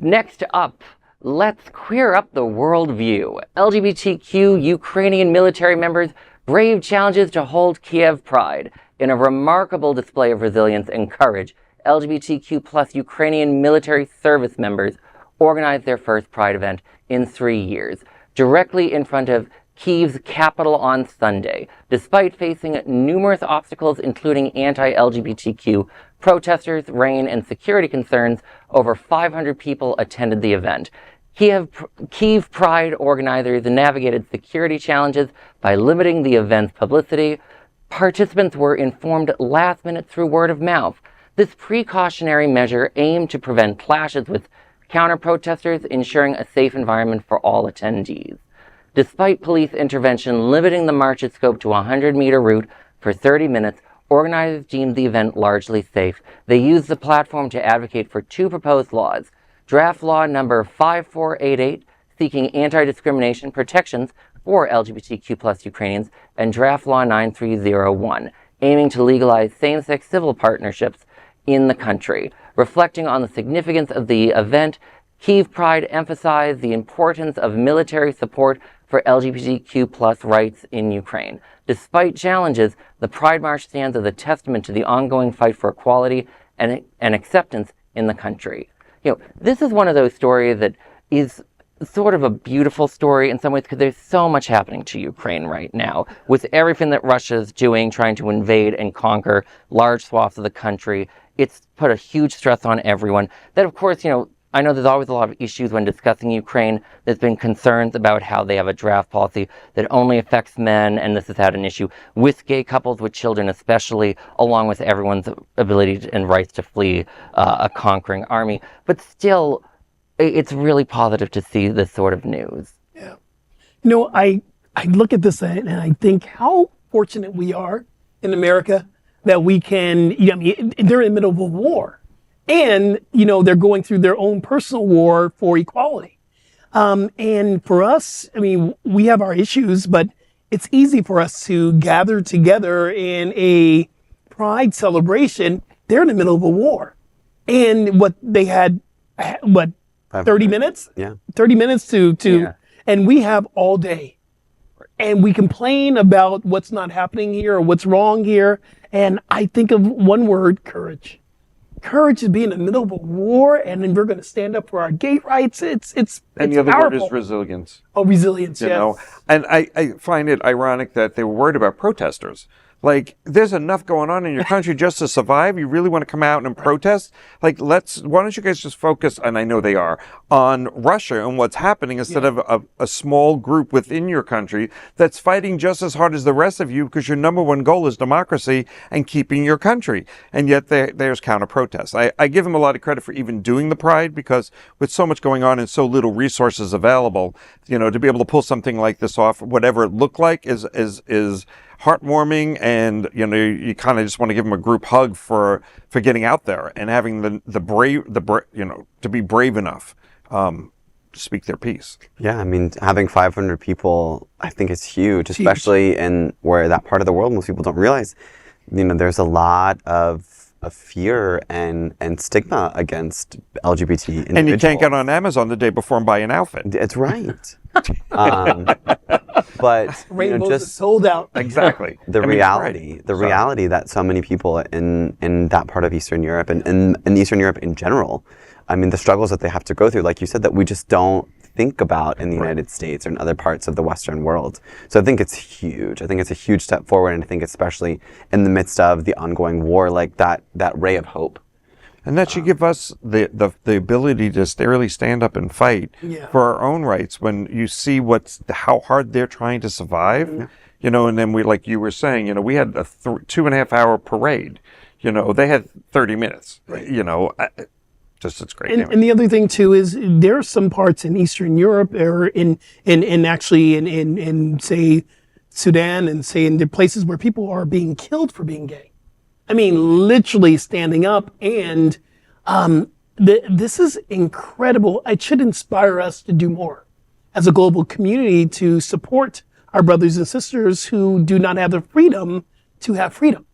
Next up, let's queer up the worldview. LGBTQ Ukrainian military members brave challenges to hold KyivPride. In a remarkable display of resilience and courage, LGBTQ plus Ukrainian military service members organized their first Pride event in 3 years, directly in front of Kyiv's capital on Sunday. Despite facing numerous obstacles, including anti-LGBTQ protesters, rain, and security concerns, over 500 people attended the event. KyivPride organizers navigated security challenges by limiting the event's publicity. Participants were informed last minute through word of mouth. This precautionary measure aimed to prevent clashes with counter-protestors, ensuring a safe environment for all attendees. Despite police intervention limiting the march's scope to a 100-meter route for 30 minutes, organizers deemed the event largely safe. They used the platform to advocate for 2 proposed laws: Draft Law number 5488, seeking anti-discrimination protections for LGBTQ plus Ukrainians, and Draft Law 9301, aiming to legalize same-sex civil partnerships in the country. Reflecting on the significance of the event, KyivPride emphasized the importance of military support for LGBTQ plus rights in Ukraine. Despite challenges, the Pride March stands as a testament to the ongoing fight for equality and acceptance in the country. This is one of those stories that is sort of a beautiful story in some ways, because there's so much happening to Ukraine right now with everything that Russia's doing, trying to invade and conquer large swaths of the country. It's put a huge stress on everyone. That, of course, I know there's always a lot of issues when discussing Ukraine. There's been concerns about how they have a draft policy that only affects men, and this has had an issue with gay couples, with children especially, along with everyone's ability and rights to flee a conquering army. But still, it's really positive to see this sort of news. Yeah. I look at this and I think how fortunate we are in America that we can, they're in the middle of a war. And, they're going through their own personal war for equality. And for us, we have our issues, but it's easy for us to gather together in a Pride celebration. They're in the middle of a war. And what they had, 30 minutes? Yeah. 30 minutes to and we have all day. And we complain about what's not happening here or what's wrong here. And I think of one word: courage. Courage to be in the middle of a war, and then we're going to stand up for our gay rights. It's and the other powerful. word is resilience. Oh, resilience, yes. And I find it ironic that they were worried about protesters. Like, there's enough going on in your country just to survive. You really want to come out and protest? Like, why don't you guys just focus, and I know they are, on Russia and what's happening instead of a small group within your country that's fighting just as hard as the rest of you, because your number one goal is democracy and keeping your country. And yet there's counter-protests. I give them a lot of credit for even doing the Pride, because with so much going on and so little resources available, to be able to pull something like this off, whatever it looked like, is heartwarming, and you kind of just want to give them a group hug for getting out there and having to be brave enough to speak their piece. Yeah, having 500 people, I think is huge, especially in where that part of the world most people don't realize. There's a lot of fear and stigma against LGBT individuals. And you can't get on Amazon the day before and buy an outfit. It's right. But Rainbows just sold out. Exactly. The reality that so many people in that part of Eastern Europe and in Eastern Europe in general, the struggles that they have to go through, like you said, that we just don't think about in the United States or in other parts of the Western world. So I think it's huge. I think it's a huge step forward, and I think especially in the midst of the ongoing war, like that ray of hope. And that should give us the ability to really stand up and fight for our own rights when you see how hard they're trying to survive, and then we, like you were saying, we had a 2.5 hour parade, they had 30 minutes, it's great. And the other thing too is there are some parts in Eastern Europe or in say Sudan and say in the places where people are being killed for being gay. Literally standing up, and this is incredible. It should inspire us to do more as a global community to support our brothers and sisters who do not have the freedom to have freedom.